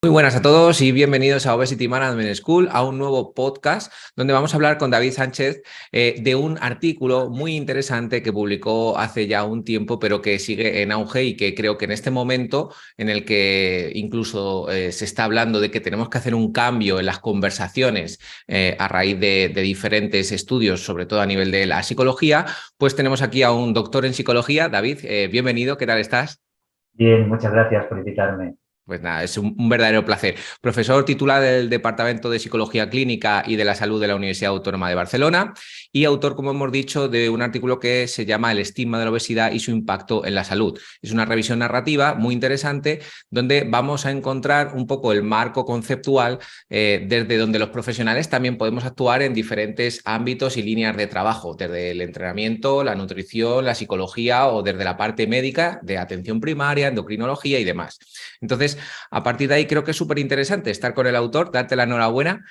Muy buenas a todos y bienvenidos a Obesity Management School, a un nuevo podcast donde vamos a hablar con David Sánchez de un artículo muy interesante que publicó hace ya un tiempo, pero que sigue en auge y que creo que en este momento en el que incluso se está hablando de que tenemos que hacer un cambio en las conversaciones a raíz de diferentes estudios, sobre todo a nivel de la psicología, pues tenemos aquí a un doctor en psicología. David, bienvenido, ¿qué tal estás? Bien, muchas gracias por invitarme. Pues nada, es un verdadero placer. Profesor titular del Departamento de Psicología Clínica y de la Salud de la Universidad Autónoma de Barcelona y autor, como hemos dicho, de un artículo que se llama El estigma de la obesidad y su impacto en la salud. Es una revisión narrativa muy interesante donde vamos a encontrar un poco el marco conceptual desde donde los profesionales también podemos actuar en diferentes ámbitos y líneas de trabajo, desde el entrenamiento, la nutrición, la psicología o desde la parte médica de atención primaria, endocrinología y demás. Entonces, a partir de ahí creo que es súper interesante estar con el autor, darte la enhorabuena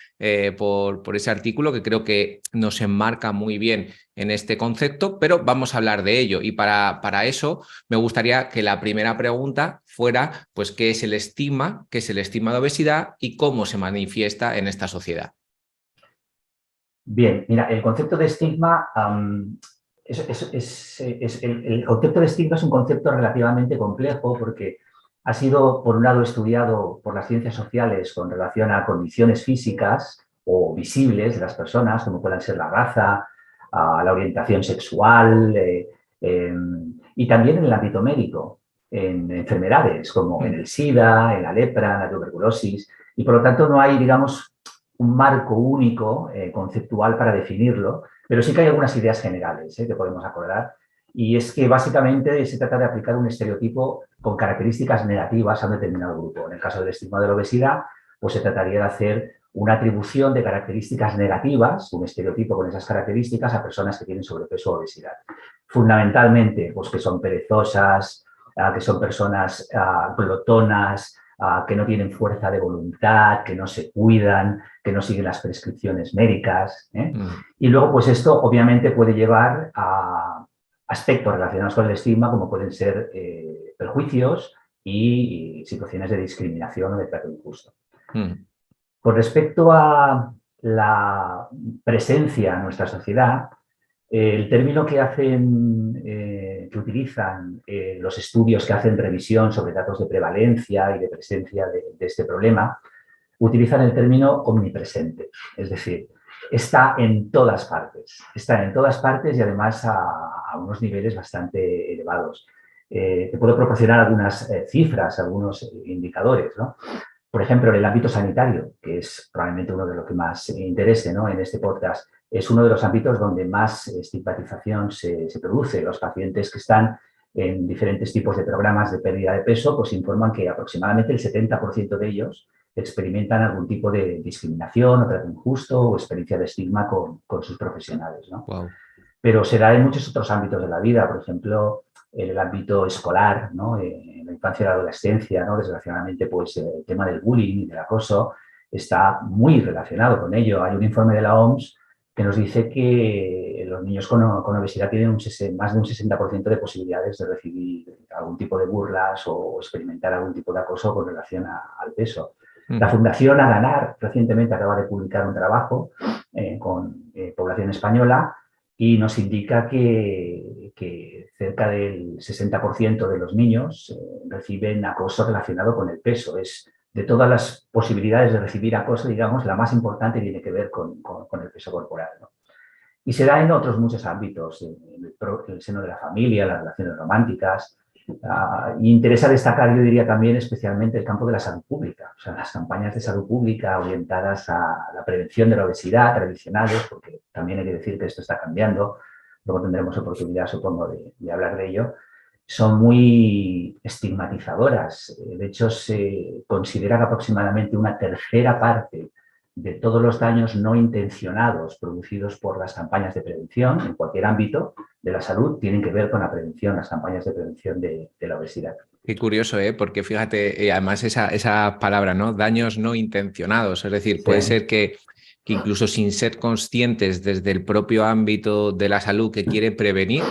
por ese artículo que creo que nos enmarca muy bien en este concepto, pero vamos a hablar de ello. Y para eso me gustaría que la primera pregunta fuera, pues, ¿qué es el estigma? ¿Qué es el estigma de obesidad? ¿Y cómo se manifiesta en esta sociedad? Bien, mira, el concepto de estigma, el concepto de estigma es un concepto relativamente complejo porque ha sido, por un lado, estudiado por las ciencias sociales con relación a condiciones físicas o visibles de las personas, como puedan ser la raza, la orientación sexual, y también en el ámbito médico, en enfermedades como en el SIDA, en la lepra, en la tuberculosis, y por lo tanto no hay, digamos, un marco único conceptual para definirlo, pero sí que hay algunas ideas generales que podemos acordar. Y es que básicamente se trata de aplicar un estereotipo con características negativas a un determinado grupo. En el caso del estigma de la obesidad, pues se trataría de hacer una atribución de características negativas, un estereotipo con esas características a personas que tienen sobrepeso o obesidad. Fundamentalmente, pues que son perezosas, que son personas glotonas, que no tienen fuerza de voluntad, que no se cuidan, que no siguen las prescripciones médicas. Y luego, pues esto obviamente puede llevar a aspectos relacionados con el estigma, como pueden ser perjuicios y situaciones de discriminación o de trato injusto. Con respecto a la presencia en nuestra sociedad, el término que utilizan los estudios que hacen revisión sobre datos de prevalencia y de presencia de este problema, utilizan el término omnipresente. Es decir, está en todas partes y además a unos niveles bastante elevados. Te puedo proporcionar algunas cifras, algunos indicadores, ¿no? Por ejemplo, en el ámbito sanitario, que es probablemente uno de los que más interese, ¿no?, en este podcast, es uno de los ámbitos donde más estigmatización se produce. Los pacientes que están en diferentes tipos de programas de pérdida de peso pues informan que aproximadamente el 70% de ellos experimentan algún tipo de discriminación o trato injusto o experiencia de estigma con sus profesionales, ¿no? Wow. Pero se da en muchos otros ámbitos de la vida, por ejemplo, en el ámbito escolar, ¿no?, en la infancia y la adolescencia, ¿no? Desgraciadamente, pues el tema del bullying y del acoso está muy relacionado con ello. Hay un informe de la OMS que nos dice que los niños con obesidad tienen más de un 60% de posibilidades de recibir algún tipo de burlas o experimentar algún tipo de acoso con relación al peso. La Fundación Aganar recientemente acaba de publicar un trabajo con población española y nos indica que cerca del 60% de los niños reciben acoso relacionado con el peso. Es de todas las posibilidades de recibir acoso, digamos, la más importante tiene que ver con el peso corporal, ¿no? Y se da en otros muchos ámbitos, en el seno de la familia, las relaciones románticas. Y interesa destacar, yo diría también, especialmente el campo de la salud pública, o sea, las campañas de salud pública orientadas a la prevención de la obesidad tradicionales, porque también hay que decir que esto está cambiando, luego tendremos oportunidad, supongo, de hablar de ello, son muy estigmatizadoras. De hecho, se considera que aproximadamente una tercera parte de todos los daños no intencionados producidos por las campañas de prevención en cualquier ámbito de la salud tienen que ver con la prevención, las campañas de prevención de la obesidad. Qué curioso, ¿eh? Porque fíjate, además esa palabra, ¿no? Daños no intencionados. Es decir, Sí, puede ser que incluso sin ser conscientes desde el propio ámbito de la salud que quiere prevenir,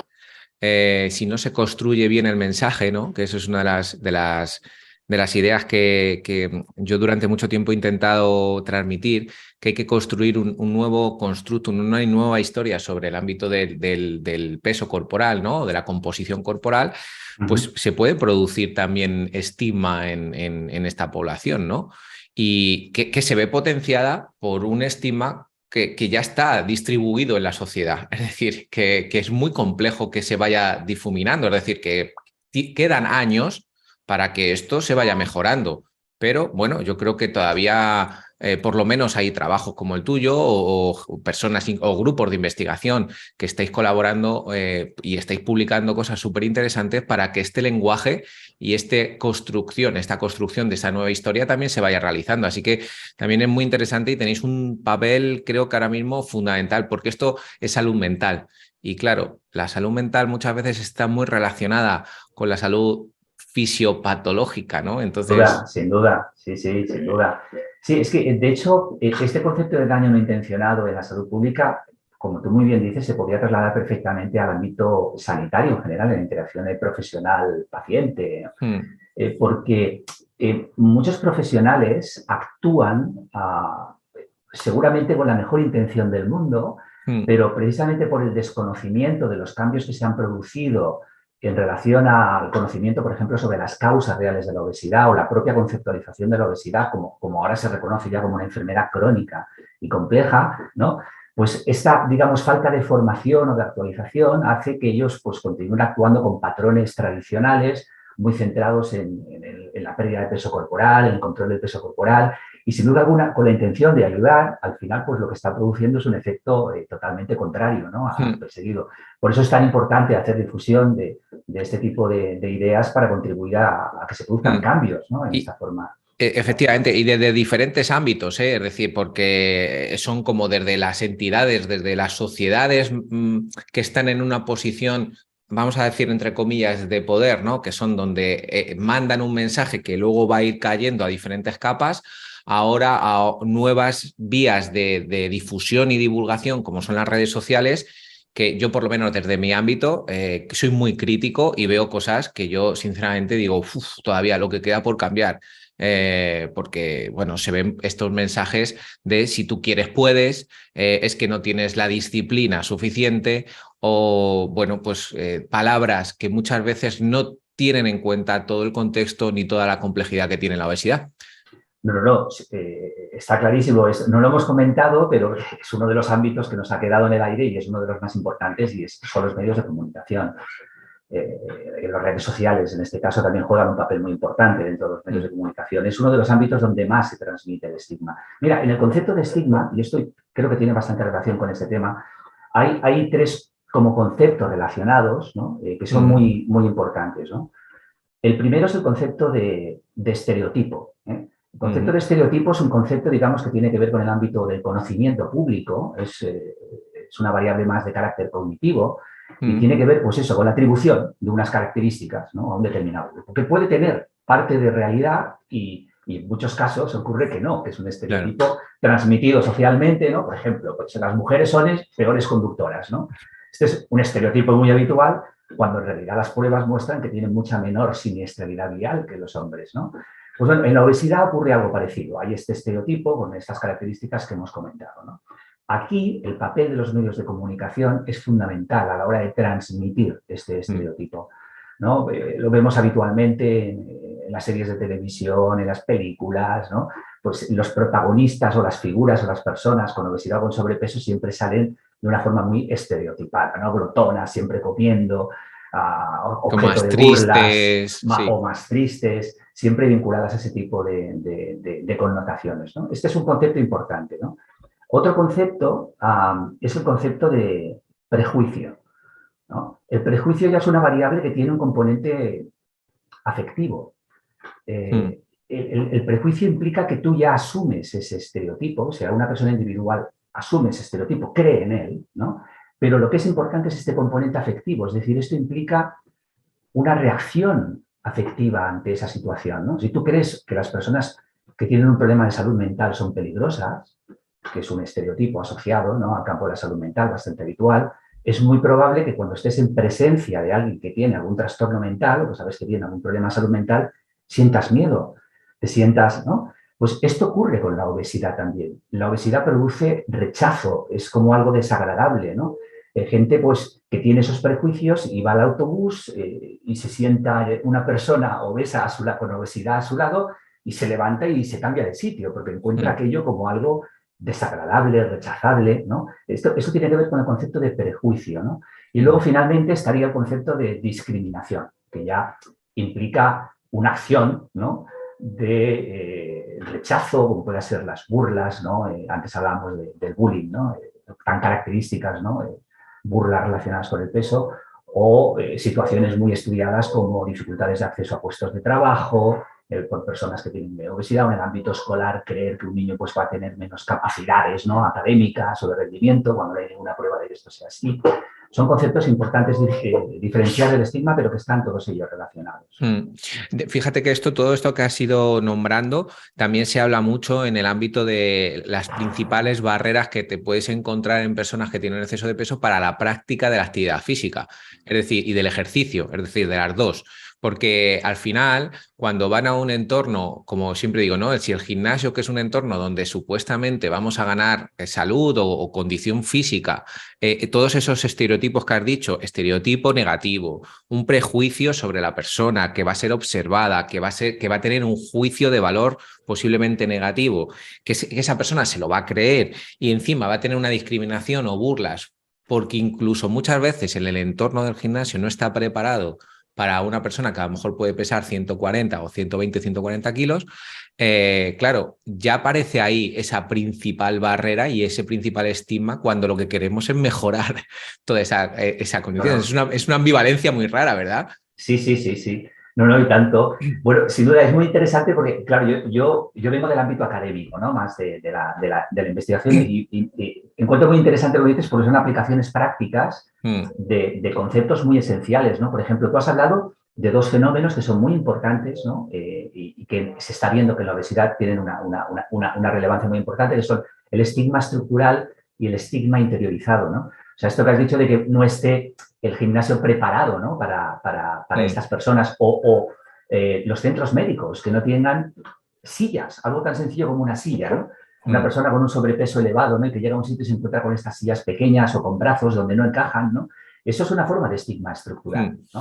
si no se construye bien el mensaje, ¿no? Que eso es una de las de las ideas que yo durante mucho tiempo he intentado transmitir, que hay que construir un nuevo constructo, una nueva historia sobre el ámbito del peso corporal, ¿no? De la composición corporal, pues se puede producir también estigma en esta población, ¿no? Y que se ve potenciada por un estigma que ya está distribuido en la sociedad. Es decir, que es muy complejo que se vaya difuminando, es decir, que quedan años para que esto se vaya mejorando. Pero bueno, yo creo que todavía, por lo menos hay trabajos como el tuyo o personas o grupos de investigación que estáis colaborando y estáis publicando cosas súper interesantes para que este lenguaje y esta construcción de esta nueva historia también se vaya realizando. Así que también es muy interesante y tenéis un papel, creo que ahora mismo, fundamental, porque esto es salud mental. Y claro, la salud mental muchas veces está muy relacionada con la salud fisiopatológica, ¿no? Entonces, Sin duda, sí, sí, sin duda. Sí, es que de hecho este concepto de daño no intencionado en la salud pública, como tú muy bien dices, se podría trasladar perfectamente al ámbito sanitario en general, en la interacción profesional-paciente, porque muchos profesionales actúan seguramente con la mejor intención del mundo, pero precisamente por el desconocimiento de los cambios que se han producido en relación al conocimiento, por ejemplo, sobre las causas reales de la obesidad o la propia conceptualización de la obesidad, como ahora se reconoce ya como una enfermedad crónica y compleja, ¿no? Pues esta, digamos, falta de formación o de actualización hace que ellos pues, continúen actuando con patrones tradicionales muy centrados en la pérdida de peso corporal, en el control del peso corporal, y sin duda alguna, con la intención de ayudar, al final, pues lo que está produciendo es un efecto totalmente contrario, ¿no? Al perseguido. Por eso es tan importante hacer difusión de este tipo de ideas para contribuir a que se produzcan cambios, ¿no? En esta forma. Efectivamente, y desde diferentes ámbitos, es decir, porque son como desde las entidades, desde las sociedades que están en una posición, vamos a decir, entre comillas, de poder, ¿no? Que son donde mandan un mensaje que luego va a ir cayendo a diferentes capas, ahora a nuevas vías de difusión y divulgación, como son las redes sociales, que yo por lo menos desde mi ámbito soy muy crítico y veo cosas que yo sinceramente digo, todavía lo que queda por cambiar. Porque, bueno, se ven estos mensajes de si tú quieres puedes, es que no tienes la disciplina suficiente o, bueno, pues palabras que muchas veces no tienen en cuenta todo el contexto ni toda la complejidad que tiene la obesidad. No, está clarísimo. No lo hemos comentado, pero es uno de los ámbitos que nos ha quedado en el aire y es uno de los más importantes y son los medios de comunicación. Las redes sociales, en este caso, también juegan un papel muy importante dentro de los medios de comunicación. Es uno de los ámbitos donde más se transmite el estigma. Mira, en el concepto de estigma, y esto creo que tiene bastante relación con este tema, hay tres como conceptos relacionados, ¿no? Que son muy, muy importantes, ¿no? El primero es el concepto de estereotipo. El concepto de estereotipo es un concepto, digamos, que tiene que ver con el ámbito del conocimiento público, es una variable más de carácter cognitivo y tiene que ver, pues eso, con la atribución de unas características, ¿no? A un determinado grupo, que puede tener parte de realidad y en muchos casos ocurre que no, que es un estereotipo transmitido socialmente, ¿no? Por ejemplo, pues las mujeres son peores conductoras, ¿no? Este es un estereotipo muy habitual cuando en realidad las pruebas muestran que tienen mucha menor siniestralidad vial que los hombres, ¿no? Pues bueno, en la obesidad ocurre algo parecido. Hay este estereotipo con estas características que hemos comentado, ¿no? Aquí el papel de los medios de comunicación es fundamental a la hora de transmitir este estereotipo, ¿no? Lo vemos habitualmente en las series de televisión, en las películas, ¿no? Pues los protagonistas o las figuras o las personas con obesidad o con sobrepeso siempre salen de una forma muy estereotipada, ¿no? Glotonas, siempre comiendo, objeto de burlas, o más tristes, siempre vinculadas a ese tipo de connotaciones, ¿no? Este es un concepto importante, ¿no? Otro concepto es el concepto de prejuicio, ¿no? El prejuicio ya es una variable que tiene un componente afectivo. El prejuicio implica que tú ya asumes ese estereotipo, o sea, una persona individual asume ese estereotipo, cree en él, ¿no? Pero lo que es importante es este componente afectivo, es decir, esto implica una reacción afectiva ante esa situación, ¿no? Si tú crees que las personas que tienen un problema de salud mental son peligrosas, que es un estereotipo asociado, ¿no?, al campo de la salud mental bastante habitual, es muy probable que cuando estés en presencia de alguien que tiene algún trastorno mental, o sabes que tiene algún problema de salud mental, sientas miedo, te sientas, ¿no? Pues esto ocurre con la obesidad también. La obesidad produce rechazo, es como algo desagradable, ¿no? Gente pues que tiene esos prejuicios y va al autobús y se sienta una persona obesa con obesidad a su lado y se levanta y se cambia de sitio porque encuentra aquello como algo desagradable, rechazable, ¿no? Eso tiene que ver con el concepto de prejuicio, ¿no? Y luego finalmente estaría el concepto de discriminación, que ya implica una acción, ¿no? De rechazo, como pueden ser las burlas, ¿no? Antes hablábamos del bullying, ¿no? Tan características, ¿no? Burlas relacionadas con el peso o situaciones muy estudiadas como dificultades de acceso a puestos de trabajo, por personas que tienen obesidad, o en el ámbito escolar creer que un niño pues, va a tener menos capacidades, ¿no? Académicas o de rendimiento, cuando no hay ninguna prueba de que esto sea así. Son conceptos importantes de diferenciar del estigma, pero que están todos ellos relacionados. Fíjate que todo esto que has ido nombrando, también se habla mucho en el ámbito de las principales barreras que te puedes encontrar en personas que tienen exceso de peso para la práctica de la actividad física, es decir, y del ejercicio, es decir, de las dos. Porque al final, cuando van a un entorno, como siempre digo, ¿no? Si el gimnasio, que es un entorno donde supuestamente vamos a ganar salud o condición física, todos esos estereotipos que has dicho, estereotipo negativo, un prejuicio sobre la persona que va a ser observada, que va a tener un juicio de valor posiblemente negativo, que esa persona se lo va a creer y encima va a tener una discriminación o burlas, porque incluso muchas veces en el entorno del gimnasio no está preparado para una persona que a lo mejor puede pesar 140 o 120, 140 kilos, claro, ya aparece ahí esa principal barrera y ese principal estigma cuando lo que queremos es mejorar toda esa condición. Bueno, Es una ambivalencia muy rara, ¿verdad? sí, sí, sí, sí. No, no, y tanto. Bueno, sin duda es muy interesante porque, claro, yo vengo del ámbito académico, ¿no? Más de la investigación y encuentro muy interesante lo que dices porque son aplicaciones prácticas de conceptos muy esenciales, ¿no? Por ejemplo, tú has hablado de dos fenómenos que son muy importantes, ¿no? Y que se está viendo que en la obesidad tienen una relevancia muy importante, que son el estigma estructural y el estigma interiorizado, ¿no? O sea, esto que has dicho de que no esté el gimnasio preparado, ¿no? para estas personas o los centros médicos que no tengan sillas, algo tan sencillo como una silla, ¿no? Una persona con un sobrepeso elevado, ¿no? Y que llega a un sitio y se encuentra con estas sillas pequeñas o con brazos donde no encajan, ¿no? Eso es una forma de estigma estructural, ¿no?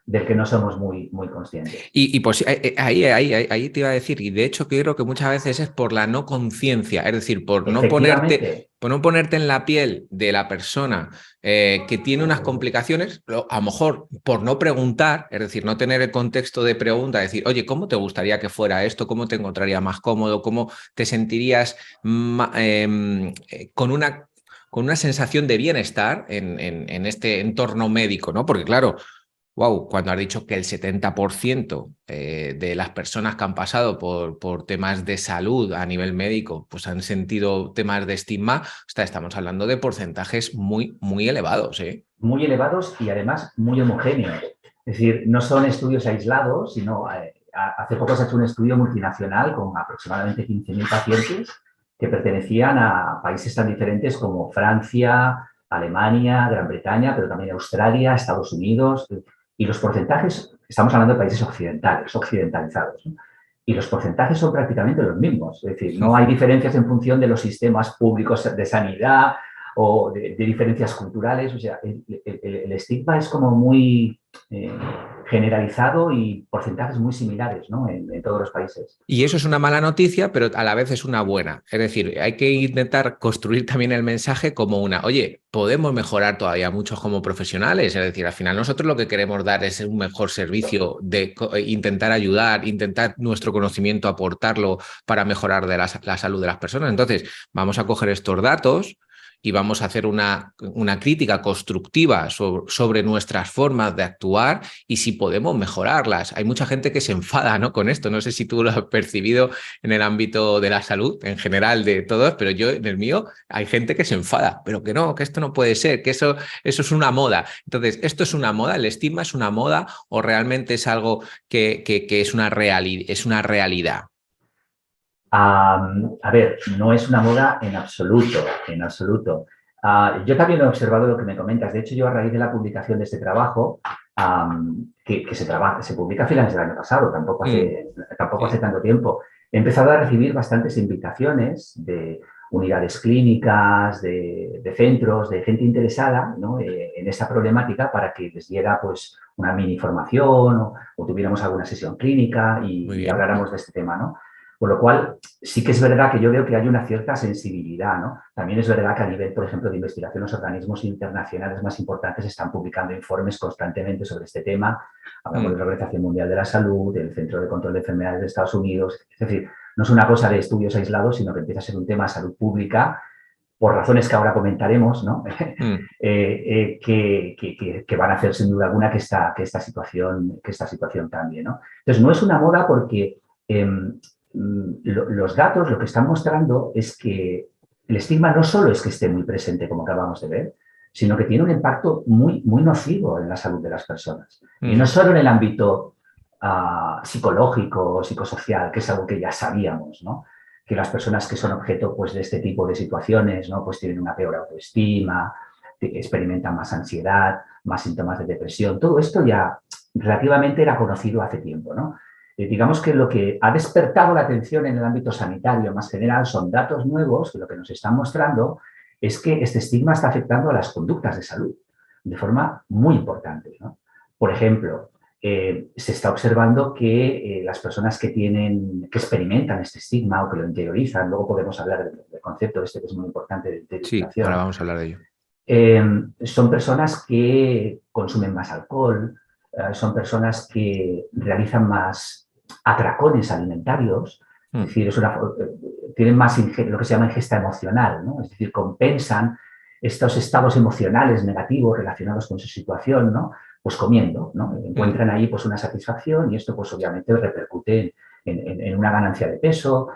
Del que no somos muy, muy conscientes. Y pues ahí te iba a decir, y de hecho creo que muchas veces es por la no conciencia, es decir, Efectivamente. por no ponerte en la piel de la persona que tiene unas complicaciones, a lo mejor por no preguntar, es decir, no tener el contexto de pregunta, decir, oye, ¿cómo te gustaría que fuera esto? ¿Cómo te encontraría más cómodo? ¿Cómo te sentirías con una sensación de bienestar en este entorno médico, ¿no? Porque claro, wow, cuando has dicho que el 70% de las personas que han pasado por temas de salud a nivel médico, pues han sentido temas de estigma, estamos hablando de porcentajes muy, muy elevados, ¿eh? Muy elevados y además muy homogéneos. Es decir, no son estudios aislados, sino hace poco se ha hecho un estudio multinacional con aproximadamente 15.000 pacientes que pertenecían a países tan diferentes como Francia, Alemania, Gran Bretaña, pero también Australia, Estados Unidos. Y los porcentajes, estamos hablando de países occidentales, occidentalizados, ¿no? Y los porcentajes son prácticamente los mismos. Es decir, no hay diferencias en función de los sistemas públicos de sanidad o de diferencias culturales. O sea, el estigma es como muy generalizado y porcentajes muy similares, ¿no? en todos los países. Y eso es una mala noticia, pero a la vez es una buena. Es decir, hay que intentar construir también el mensaje como oye, podemos mejorar todavía mucho como profesionales. Es decir, al final nosotros lo que queremos dar es un mejor servicio, de intentar ayudar, intentar nuestro conocimiento aportarlo para mejorar la salud de las personas. Entonces, vamos a coger estos datos y vamos a hacer una crítica constructiva sobre nuestras formas de actuar y si podemos mejorarlas. Hay mucha gente que se enfada, ¿no? Con esto. No sé si tú lo has percibido en el ámbito de la salud, en general de todos, pero yo en el mío hay gente que se enfada, pero que no, que esto no puede ser, que eso es una moda. Entonces, ¿esto es una moda? ¿El estigma es una moda o realmente es algo que es una realidad? A ver, no es una moda en absoluto, en absoluto. Yo también he observado lo que me comentas. De hecho, yo a raíz de la publicación de este trabajo, que se publica a finales del año pasado, tampoco hace Sí. tanto tiempo. He empezado a recibir bastantes invitaciones de unidades clínicas, de centros, de gente interesada, ¿no?, en esta problemática, para que les diera pues una mini formación o tuviéramos alguna sesión clínica Muy y bien. habláramos de este tema, ¿no? Con lo cual, sí que es verdad que yo veo que hay una cierta sensibilidad, ¿no? También es verdad que a nivel, por ejemplo, de investigación, los organismos internacionales más importantes están publicando informes constantemente sobre este tema. Hablamos de Mm. la Organización Mundial de la Salud, del Centro de Control de Enfermedades de Estados Unidos. Es decir, no es una cosa de estudios aislados, sino que empieza a ser un tema de salud pública, por razones que ahora comentaremos, ¿no? Mm. Que van a hacer sin duda alguna que esta situación cambie, ¿no? Entonces, no es una moda porque los datos lo que están mostrando es que el estigma no solo es que esté muy presente, como acabamos de ver, sino que tiene un impacto muy, muy nocivo en la salud de las personas. Y no Mm. solo en el ámbito psicológico o psicosocial, que es algo que ya sabíamos, ¿no? Que las personas que son objeto pues, de este tipo de situaciones, ¿no?, pues tienen una peor autoestima, experimentan más ansiedad, más síntomas de depresión. Todo esto ya relativamente era conocido hace tiempo, ¿no? Digamos que lo que ha despertado la atención en el ámbito sanitario más general son datos nuevos que lo que nos están mostrando es que este estigma está afectando a las conductas de salud de forma muy importante, ¿no? Por ejemplo, se está observando que las personas que experimentan este estigma o que lo interiorizan, luego podemos hablar del concepto este que es muy importante de Sí, ahora interiorización, vamos a hablar de ello. son personas que consumen más alcohol, son personas que realizan más atracones alimentarios, es Mm. decir, tienen más lo que se llama ingesta emocional, ¿no? Es decir, compensan estos estados emocionales negativos relacionados con su situación, ¿no?, pues comiendo, ¿no? Mm. Encuentran ahí pues una satisfacción y esto pues obviamente repercute en una ganancia de peso.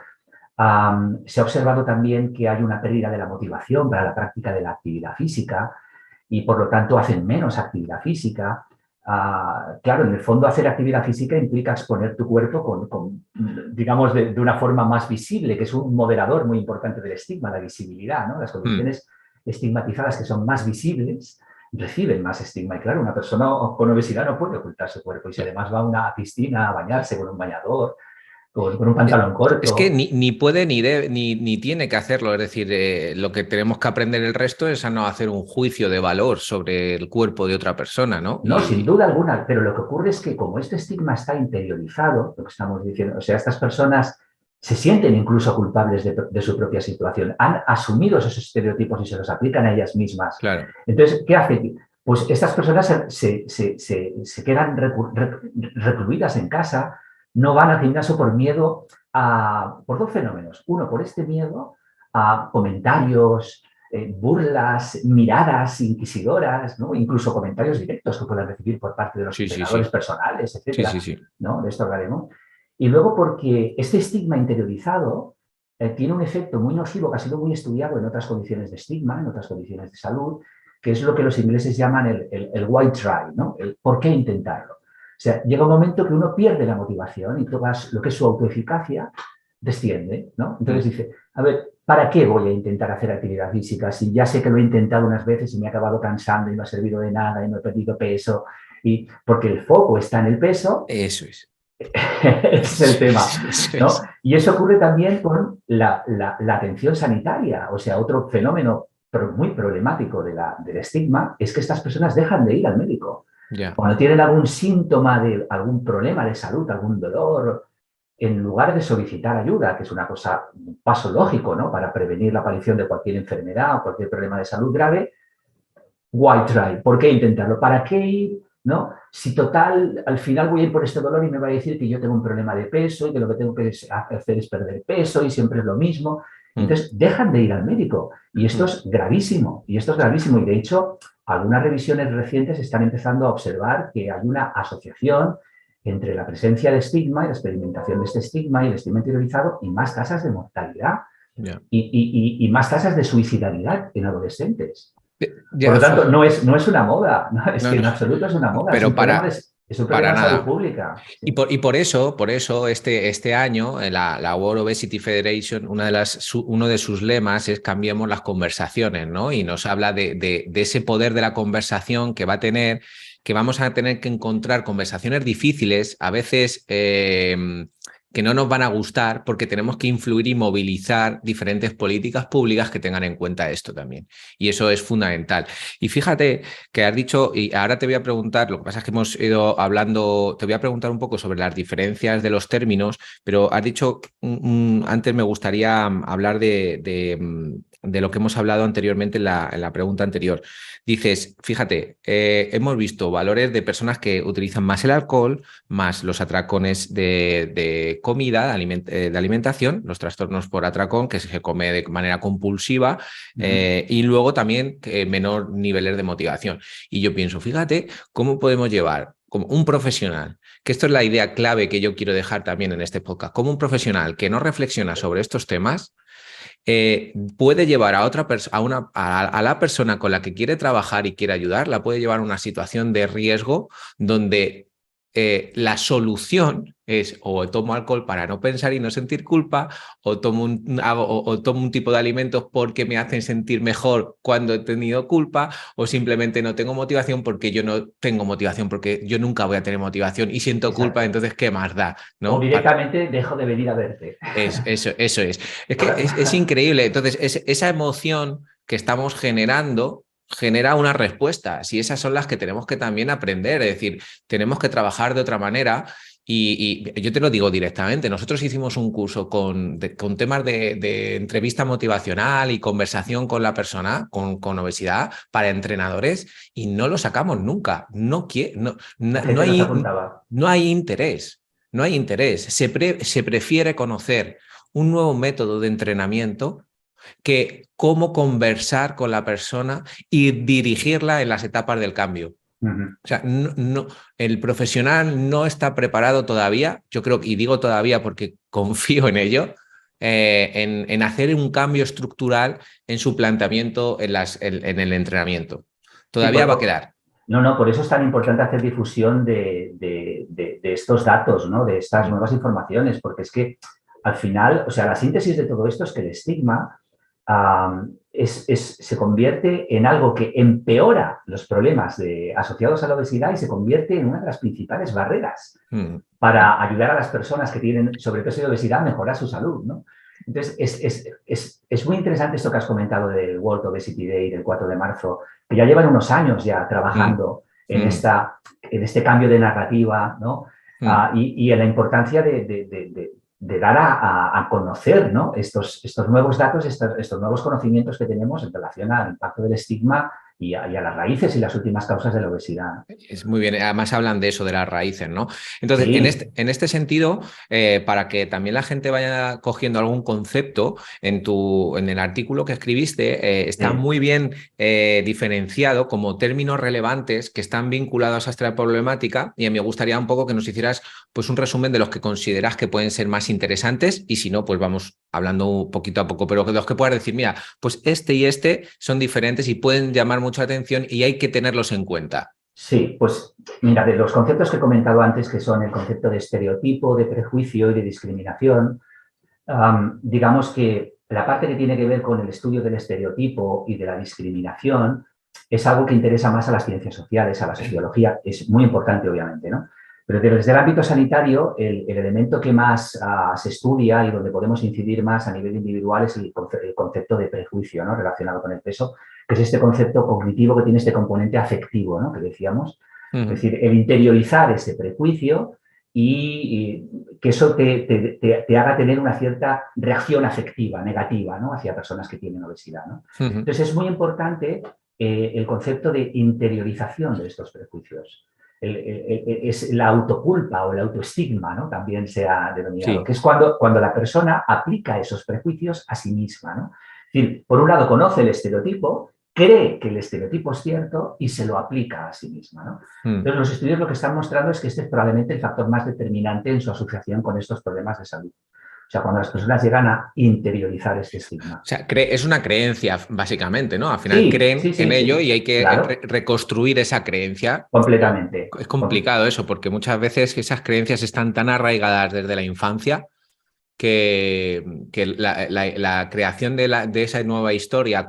Se ha observado también que hay una pérdida de la motivación para la práctica de la actividad física y, por lo tanto, hacen menos actividad física. Claro, en el fondo, hacer actividad física implica exponer tu cuerpo digamos, de una forma más visible, que es un moderador muy importante del estigma, la visibilidad, ¿no? Las Mm. condiciones estigmatizadas que son más visibles reciben más estigma. Y claro, una persona con obesidad no puede ocultar su cuerpo y si además va a una piscina a bañarse con un bañador, con un pantalón Es que corto. ni puede ni debe, ni tiene que hacerlo. Es decir, lo que tenemos que aprender el resto es a no hacer un juicio de valor sobre el cuerpo de otra persona, ¿no? No, sin duda alguna, pero lo que ocurre es que como este estigma está interiorizado, lo que estamos diciendo, o sea, estas personas se sienten incluso culpables de su propia situación, han asumido esos estereotipos y se los aplican a ellas mismas. Claro. Entonces, ¿qué hace? Pues estas personas se quedan recluidas en casa, no van al gimnasio por miedo por dos fenómenos. Uno, por este miedo a comentarios, burlas, miradas inquisidoras, ¿no?, incluso comentarios directos que puedan recibir por parte de los Sí, sí, entrenadores sí. personales, Sí, etcétera, sí, sí. ¿no? De esto hablaremos. Y luego porque este estigma interiorizado tiene un efecto muy nocivo que ha sido muy estudiado en otras condiciones de estigma, en otras condiciones de salud, que es lo que los ingleses llaman el why try, ¿no? El por qué intentarlo. O sea, llega un momento que uno pierde la motivación y todo lo que es su autoeficacia desciende, ¿no? Entonces Mm. dice, a ver, ¿para qué voy a intentar hacer actividad física si ya sé que lo he intentado unas veces y me he acabado cansando y no ha servido de nada y no he perdido peso? Y porque el foco está en el peso, Eso es. ese es el Eso tema, es, eso ¿no? es. Y eso ocurre también con la atención sanitaria, o sea, otro fenómeno muy problemático del estigma es que estas personas dejan de ir al médico. Ya. Cuando tienen algún síntoma de algún problema de salud, algún dolor, en lugar de solicitar ayuda, que es un paso lógico, ¿no?, para prevenir la aparición de cualquier enfermedad o cualquier problema de salud grave, why try? ¿Por qué intentarlo? ¿Para qué ir? ¿No? Si total, al final voy a ir por este dolor y me va a decir que yo tengo un problema de peso y que lo que tengo que hacer es perder peso y siempre es lo mismo. Mm. Entonces, dejan de ir al médico. Y esto Mm. es gravísimo. Y esto es gravísimo. Y de hecho, algunas revisiones recientes están empezando a observar que hay una asociación entre la presencia de estigma y la experimentación de este estigma y el estigma interiorizado y más tasas de mortalidad Ya. y más tasas de suicidalidad en adolescentes. Por Ya, lo tanto, uf. no es una moda, ¿no? Es No, que no. en absoluto es una moda, es Pero un problema para, Es un para problema de salud nada. pública. Y Sí. por eso este año la World Obesity Federation, uno de sus lemas es cambiemos las conversaciones, ¿no? Y nos habla de ese poder de la conversación que va a tener, que vamos a tener que encontrar conversaciones difíciles, a veces que no nos van a gustar porque tenemos que influir y movilizar diferentes políticas públicas que tengan en cuenta esto también. Y eso es fundamental. Y fíjate que has dicho, y ahora te voy a preguntar, lo que pasa es que hemos ido hablando, te voy a preguntar un poco sobre las diferencias de los términos, pero has dicho, antes me gustaría hablar de lo que hemos hablado anteriormente en la pregunta anterior. Dices, fíjate, hemos visto valores de personas que utilizan más el alcohol, más los atracones de comida, de alimentación, los trastornos por atracón, que se come de manera compulsiva, y luego también menor niveles de motivación. Y yo pienso, fíjate, ¿cómo podemos llevar como un profesional, que esto es la idea clave que yo quiero dejar también en este podcast, como un profesional que no reflexiona sobre estos temas, puede llevar a otra persona, a la persona con la que quiere trabajar y quiere ayudar, la puede llevar a una situación de riesgo donde la solución es o tomo alcohol para no pensar y no sentir culpa, o tomo un tipo de alimentos porque me hacen sentir mejor cuando he tenido culpa, o simplemente no tengo motivación porque yo no tengo motivación, porque yo nunca voy a tener motivación y siento culpa, Exacto. entonces ¿qué más da? O ¿No? directamente dejo de venir a verte. Eso es. Es que es increíble. Entonces, esa emoción que estamos generando genera unas respuestas y esas son las que tenemos que también aprender. Es decir, tenemos que trabajar de otra manera. Y yo te lo digo directamente, nosotros hicimos un curso con temas de entrevista motivacional y conversación con la persona con obesidad para entrenadores y no lo sacamos nunca. La No gente nos hay, apuntaba. no hay interés. No hay interés. Se prefiere conocer un nuevo método de entrenamiento que cómo conversar con la persona y dirigirla en las etapas del cambio. O sea, el profesional no está preparado todavía, yo creo, y digo todavía porque confío en ello, en hacer un cambio estructural en su planteamiento en el entrenamiento. Sí, Todavía va a quedar. no, no, por eso es tan importante hacer difusión de estos datos, ¿no? De estas Mm. nuevas informaciones, porque es que al final, o sea, la síntesis de todo esto es que el estigma se convierte en algo que empeora los problemas asociados a la obesidad y se convierte en una de las principales barreras Mm. para ayudar a las personas que tienen sobrepeso y obesidad a mejorar su salud, ¿no? Entonces, es muy interesante esto que has comentado del World Obesity Day del 4 de marzo, que ya llevan unos años ya Mm. trabajando Mm. en este cambio de narrativa, ¿no? Mm. Y en la importancia de dar a conocer, ¿no? Estos nuevos datos, estos nuevos conocimientos que tenemos en relación al impacto del estigma y a las raíces y las últimas causas de la obesidad. Es muy bien, además hablan de eso, de las raíces, ¿no? Entonces, Sí, en este sentido, para que también la gente vaya cogiendo algún concepto, en el artículo que escribiste está sí. muy bien diferenciado como términos relevantes que están vinculados a esta problemática y a mí me gustaría un poco que nos hicieras pues, un resumen de los que consideras que pueden ser más interesantes y si no, pues vamos hablando poquito a poco, pero de los que puedas decir, mira, pues este y este son diferentes y pueden llamar mucha atención y hay que tenerlos en cuenta. Sí, pues mira, de los conceptos que he comentado antes, que son el concepto de estereotipo, de prejuicio y de discriminación, digamos que la parte que tiene que ver con el estudio del estereotipo y de la discriminación es algo que interesa más a las ciencias sociales, a la sociología, es muy importante obviamente, ¿no? Pero desde el ámbito sanitario, el elemento que más se estudia y donde podemos incidir más a nivel individual es el concepto de prejuicio, ¿no? Relacionado con el peso, que es este concepto cognitivo que tiene este componente afectivo, ¿no? Que decíamos. Es decir, el interiorizar ese prejuicio y que eso te haga tener una cierta reacción afectiva, negativa, ¿no? Hacia personas que tienen obesidad, ¿no? Entonces es muy importante el concepto de interiorización de estos prejuicios. Es la autoculpa o el autoestigma, ¿no? También se ha denominado, Sí. que es cuando la persona aplica esos prejuicios a sí misma, ¿no? Es decir, por un lado conoce el estereotipo, cree que el estereotipo es cierto y se lo aplica a sí misma, ¿no? Mm. Entonces, los estudios lo que están mostrando es que este es probablemente el factor más determinante en su asociación con estos problemas de salud. O sea, cuando las personas llegan a interiorizar este estigma. O sea, es una creencia, básicamente, ¿no? Al final Sí, creen sí, en sí, ello sí, y hay que claro, reconstruir esa creencia. completamente. Es complicado eso, porque muchas veces esas creencias están tan arraigadas desde la infancia que la creación de esa nueva historia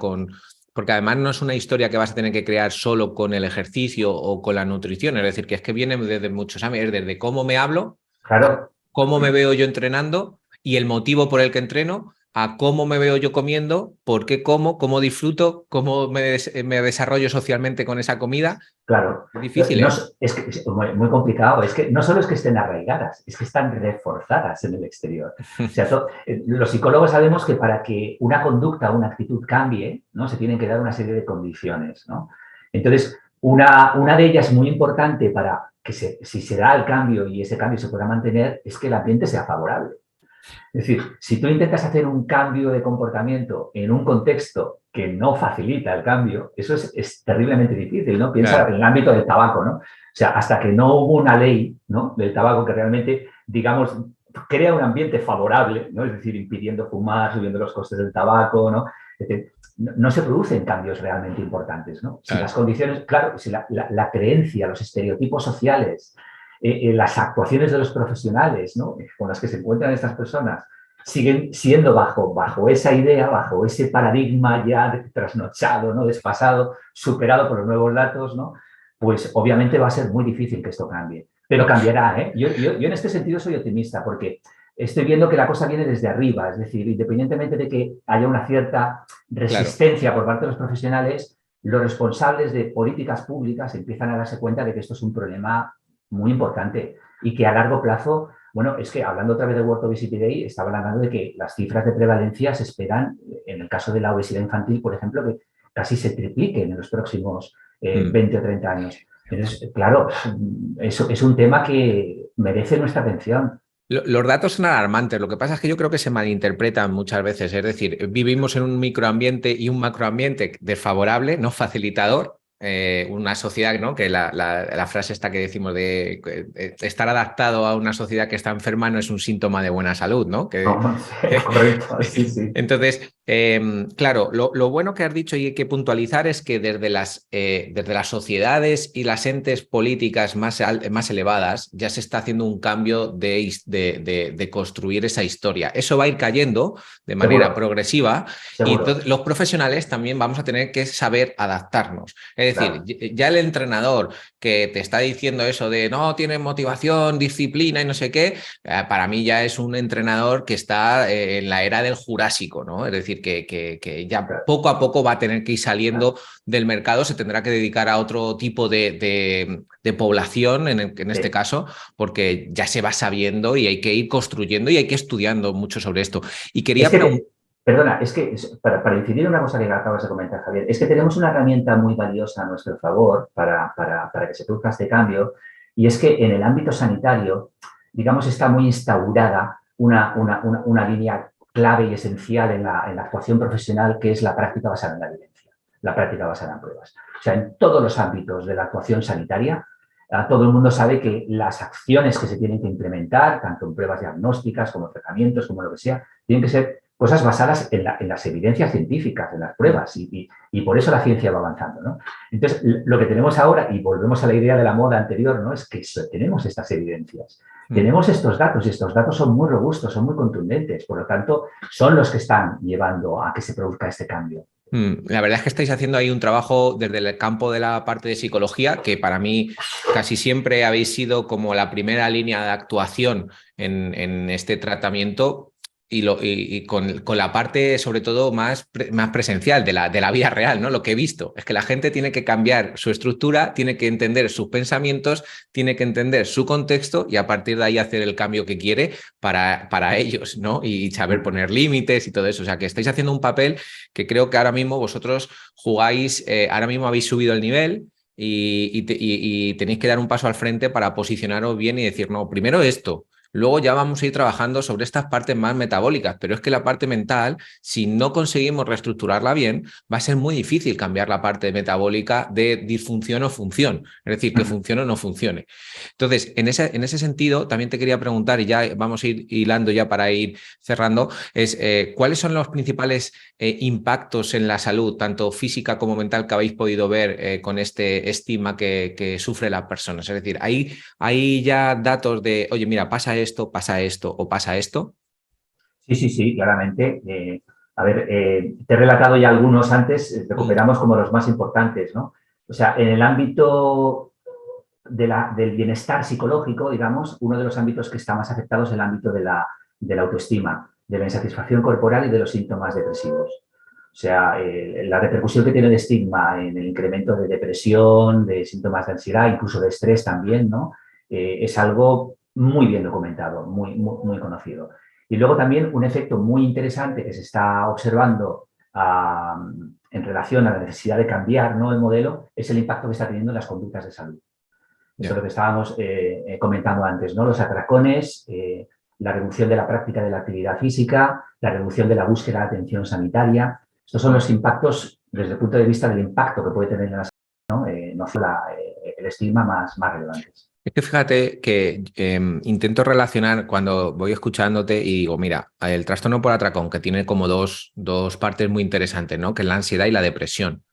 porque además no es una historia que vas a tener que crear solo con el ejercicio o con la nutrición, es decir, que es que viene desde muchos ámbitos, desde cómo me hablo, a Claro, cómo me veo yo entrenando y el motivo por el que entreno, a cómo me veo yo comiendo, por qué como, cómo disfruto, cómo me desarrollo socialmente con esa comida. claro. Es difícil, No, ¿eh? es que es muy, muy complicado. Es que no solo es que estén arraigadas, es que están reforzadas en el exterior. O sea, los psicólogos sabemos que para que una conducta o una actitud cambie, ¿no? Se tienen que dar una serie de condiciones, ¿no? Entonces, una de ellas muy importante para que si se da el cambio y ese cambio se pueda mantener es que el ambiente sea favorable. Es decir, si tú intentas hacer un cambio de comportamiento en un contexto que no facilita el cambio, eso es terriblemente difícil, ¿no? Piensa Claro. en el ámbito del tabaco, ¿no? O sea, hasta que no hubo una ley, ¿no?, del tabaco que realmente, digamos, crea un ambiente favorable, ¿no? Es decir, impidiendo fumar, subiendo los costes del tabaco, ¿no? Es decir, no se producen cambios realmente importantes, ¿no? Si las Claro. condiciones, claro, si la creencia, los estereotipos sociales, las actuaciones de los profesionales, ¿no?, con las que se encuentran estas personas siguen siendo bajo esa idea, bajo ese paradigma ya trasnochado, ¿no?, desfasado, superado por los nuevos datos, ¿no?, pues obviamente va a ser muy difícil que esto cambie. Pero cambiará, ¿eh? Yo en este sentido soy optimista porque estoy viendo que la cosa viene desde arriba, es decir, independientemente de que haya una cierta Claro. resistencia por parte de los profesionales, los responsables de políticas públicas empiezan a darse cuenta de que esto es un problema muy importante y que a largo plazo, bueno, es que hablando otra vez de World Obesity Day, estaba hablando de que las cifras de prevalencia se esperan, en el caso de la obesidad infantil, por ejemplo, que casi se tripliquen en los próximos 20 o 30 años. Entonces, claro, es un tema que merece nuestra atención. Los datos son alarmantes, lo que pasa es que yo creo que se malinterpretan muchas veces, es decir, vivimos en un microambiente y un macroambiente desfavorable, no facilitador, una sociedad, ¿no?, que la frase esta que decimos de estar adaptado a una sociedad que está enferma no es un síntoma de buena salud, ¿no? No, correcto, sí, sí. Entonces, claro, lo bueno que has dicho y hay que puntualizar es que desde las sociedades y las entes políticas más elevadas ya se está haciendo un cambio de construir esa historia. Eso va a ir cayendo de manera Seguro, progresiva y seguro, los profesionales también vamos a tener que saber adaptarnos. Es decir, claro. ya el entrenador que te está diciendo eso de no tienes motivación, disciplina y no sé qué, para mí ya es un entrenador que está en la era del Jurásico, ¿no? Es decir, que ya Claro, poco a poco va a tener que ir claro. saliendo del mercado, se tendrá que dedicar a otro tipo de población, en este Sí. caso, porque ya se va sabiendo y hay que ir construyendo y hay que estudiando mucho sobre esto. Y Es quería preguntar. que, perdona, es que para incidir en una cosa que acabas de comentar, Javier, es que tenemos una herramienta muy valiosa a nuestro favor para que se produzca este cambio, y es que en el ámbito sanitario, digamos, está muy instaurada una línea clave y esencial en la actuación profesional, que es la práctica basada en la evidencia, la práctica basada en pruebas. O sea, en todos los ámbitos de la actuación sanitaria, todo el mundo sabe que las acciones que se tienen que implementar, tanto en pruebas diagnósticas como tratamientos, como lo que sea, tienen que ser cosas basadas en las evidencias científicas, en las pruebas, y por eso la ciencia va avanzando, ¿no? Entonces, lo que tenemos ahora, y volvemos a la idea de la moda anterior, ¿no?, es que tenemos estas evidencias, tenemos estos datos, y estos datos son muy robustos, son muy contundentes, por lo tanto, son los que están llevando a que se produzca este cambio. La verdad es que estáis haciendo ahí un trabajo desde el campo de la parte de psicología, que para mí casi siempre habéis sido como la primera línea de actuación en este tratamiento y con la parte sobre todo más presencial de la vida real, ¿no? Lo que he visto es que la gente tiene que cambiar su estructura, tiene que entender sus pensamientos, tiene que entender su contexto y a partir de ahí hacer el cambio que quiere para ellos, ¿no? Y saber poner límites y todo eso. O sea, que estáis haciendo un papel que creo que ahora mismo vosotros jugáis, ahora mismo habéis subido el nivel y tenéis que dar un paso al frente para posicionaros bien y decir, no, primero esto, Luego ya vamos a ir trabajando sobre estas partes más metabólicas, pero es que la parte mental, si no conseguimos reestructurarla bien, va a ser muy difícil cambiar la parte metabólica de disfunción o función, es decir, que funcione o no funcione. Entonces, en ese sentido, también te quería preguntar, y ya vamos a ir hilando ya para ir cerrando, es ¿cuáles son los principales impactos en la salud, tanto física como mental, que habéis podido ver con este estigma que sufre las personas? Es decir, hay ya datos de, oye, mira, pasa esto o pasa esto. Sí, sí, sí, claramente. A ver, te he relatado ya algunos antes, recuperamos como los más importantes, ¿no? O sea, en el ámbito del bienestar psicológico, digamos, uno de los ámbitos que está más afectado es el ámbito de la autoestima, de la insatisfacción corporal y de los síntomas depresivos. O sea, la repercusión que tiene el estigma en el incremento de depresión, de síntomas de ansiedad, incluso de estrés también, ¿no? Es algo muy bien documentado, muy conocido. Y luego también un efecto muy interesante que se está observando en relación a la necesidad de cambiar, ¿no?, el modelo, es el impacto que está teniendo en las conductas de salud. Esto es lo que estábamos comentando antes, ¿no? Los atracones, la reducción de la práctica de la actividad física, la reducción de la búsqueda de atención sanitaria. Estos son los impactos desde el punto de vista del impacto que puede tener en la salud, ¿no? No solo el estigma más relevantes. Es que fíjate que intento relacionar cuando voy escuchándote y digo, mira, el trastorno por atracón, que tiene como dos partes muy interesantes, ¿no? Que es la ansiedad y la depresión.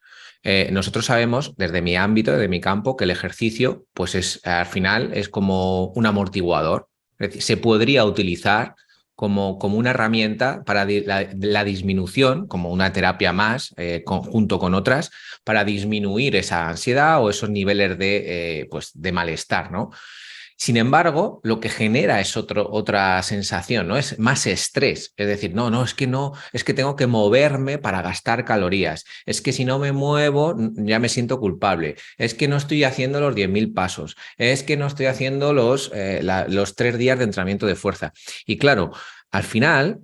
Nosotros sabemos, desde mi ámbito, desde mi campo, que el ejercicio, pues al final es como un amortiguador. Es decir, se podría utilizar como una herramienta para la disminución, como una terapia más, junto con otras, para disminuir esa ansiedad o esos niveles pues de malestar, ¿no? Sin embargo, lo que genera es otra sensación, ¿no? Es más estrés. Es decir, no, es que tengo que moverme para gastar calorías. Es que si no me muevo, ya me siento culpable. Es que no estoy haciendo los 10.000 pasos. Es que no estoy haciendo los 3 días de entrenamiento de fuerza. Y claro, al final,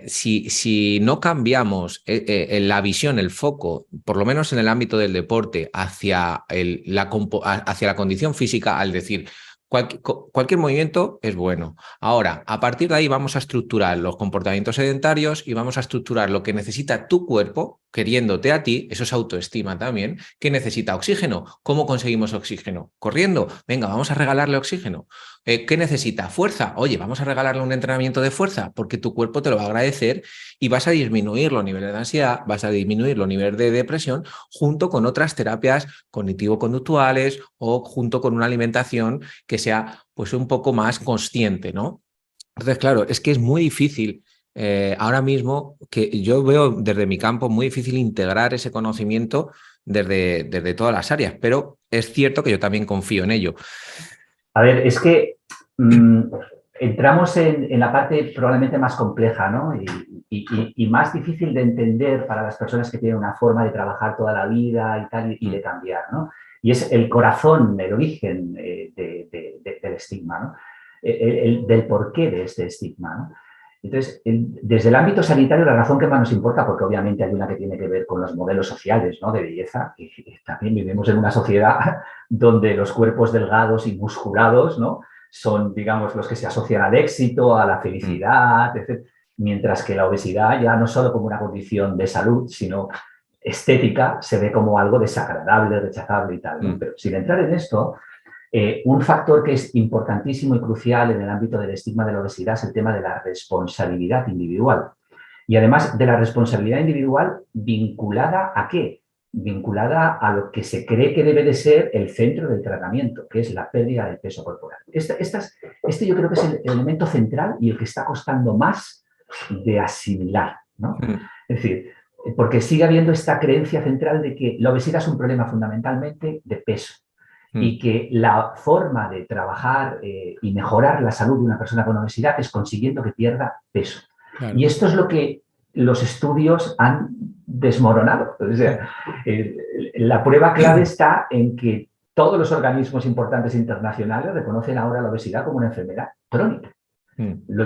si no cambiamos la visión, el foco, por lo menos en el ámbito del deporte, hacia la condición física, al decir, cualquier movimiento es bueno. Ahora, a partir de ahí vamos a estructurar los comportamientos sedentarios y vamos a estructurar lo que necesita tu cuerpo, queriéndote a ti, eso es autoestima también, que necesita oxígeno. ¿Cómo conseguimos oxígeno? Corriendo. Venga, vamos a regalarle oxígeno. ¿Qué necesita? Fuerza. Oye, vamos a regalarle un entrenamiento de fuerza porque tu cuerpo te lo va a agradecer y vas a disminuir los niveles de ansiedad, vas a disminuir los niveles de depresión junto con otras terapias cognitivo-conductuales o junto con una alimentación que sea pues un poco más consciente, ¿no? Entonces, claro, es que es muy difícil ahora mismo, que yo veo desde mi campo muy difícil integrar ese conocimiento desde todas las áreas, pero es cierto que yo también confío en ello. A ver, es que mmm, entramos en la parte probablemente más compleja, ¿no? Y más difícil de entender para las personas que tienen una forma de trabajar toda la vida y tal, y de cambiar, ¿no? Y es el corazón, el origen del estigma, ¿no? Del porqué de este estigma, ¿no? Entonces, desde el ámbito sanitario, la razón que más nos importa, porque obviamente hay una que tiene que ver con los modelos sociales, ¿no?, de belleza, y también vivimos en una sociedad donde los cuerpos delgados y musculados, ¿no?, son, digamos, los que se asocian al éxito, a la felicidad, etc. Mientras que la obesidad ya no solo como una condición de salud, sino estética, se ve como algo desagradable, rechazable y tal, ¿no? Pero sin entrar en esto, un factor que es importantísimo y crucial en el ámbito del estigma de la obesidad es el tema de la responsabilidad individual. Y además de la responsabilidad individual vinculada ¿a qué? Vinculada a lo que se cree que debe de ser el centro del tratamiento, que es la pérdida del peso corporal. Este yo creo que es el elemento central y el que está costando más de asimilar, ¿no? Es decir, porque sigue habiendo esta creencia central de que la obesidad es un problema fundamentalmente de peso y que la forma de trabajar y mejorar la salud de una persona con obesidad es consiguiendo que pierda peso. Claro. Y esto es lo que los estudios han desmoronado. O sea, la prueba clave está en que todos los organismos importantes internacionales reconocen ahora la obesidad como una enfermedad crónica. Lo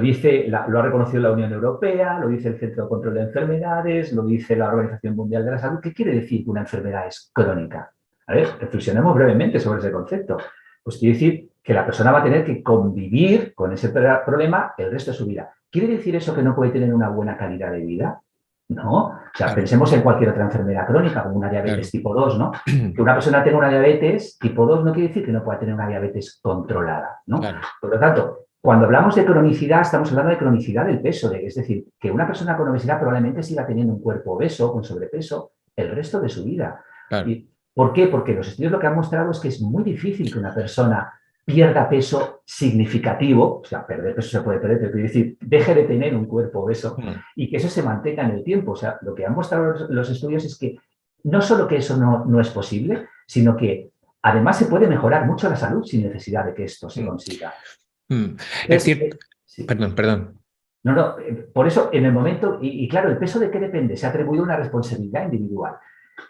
ha reconocido la Unión Europea, lo dice el Centro de Control de Enfermedades, lo dice la Organización Mundial de la Salud. ¿Qué quiere decir que una enfermedad es crónica? A ver, reflexionemos brevemente sobre ese concepto. Pues quiere decir que la persona va a tener que convivir con ese problema el resto de su vida. ¿Quiere decir eso que no puede tener una buena calidad de vida? No. O sea, Claro, pensemos en cualquier otra enfermedad crónica, como una claro. diabetes tipo 2, ¿no? Que una persona tenga una diabetes tipo 2 no quiere decir que no pueda tener una diabetes controlada, ¿no? Claro. Por lo tanto, cuando hablamos de cronicidad, estamos hablando de cronicidad del peso, es decir, que una persona con obesidad probablemente siga teniendo un cuerpo obeso, con sobrepeso, el resto de su vida. Claro. ¿Y por qué? Porque los estudios lo que han mostrado es que es muy difícil que una persona pierda peso significativo, o sea, perder peso se puede perder, pero quiere decir, deje de tener un cuerpo obeso y que eso se mantenga en el tiempo. O sea, lo que han mostrado los estudios es que no solo que eso no es posible, sino que además se puede mejorar mucho la salud sin necesidad de que esto se consiga. Es Entonces, cierto. sí. Perdón. No, por eso en el momento, y claro, ¿el peso de qué depende? Se ha atribuido una responsabilidad individual.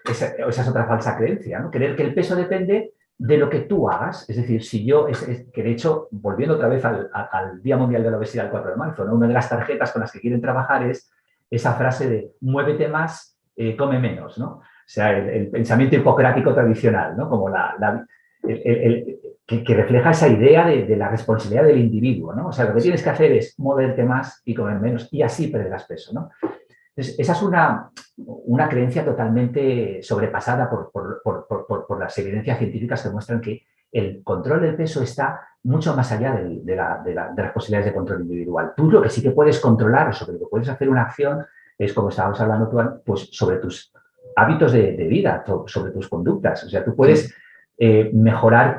Esa es otra falsa creencia, ¿no? Creer que el peso depende de lo que tú hagas. Es decir, si yo, que de hecho, volviendo otra vez al Día Mundial de la Obesidad el 4 de marzo, ¿no? Una de las tarjetas con las que quieren trabajar es esa frase de muévete más, come menos, ¿no? O sea, el pensamiento hipocrático tradicional, ¿no? Como que refleja esa idea de la responsabilidad del individuo, ¿no? O sea, lo que tienes que hacer es moverte más y comer menos y así perderás peso, ¿no? Entonces, esa es una creencia totalmente sobrepasada por las evidencias científicas que muestran que el control del peso está mucho más allá de las posibilidades de control individual. Tú lo que sí que puedes controlar o sobre lo que puedes hacer una acción es, como estábamos hablando tú, pues sobre tus hábitos de vida, sobre tus conductas. O sea, tú puedes mejorar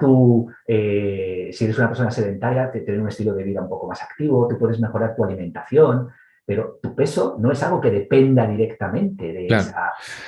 si eres una persona sedentaria, tener un estilo de vida un poco más activo, tú puedes mejorar tu alimentación, pero tu peso no es algo que dependa directamente de, Claro.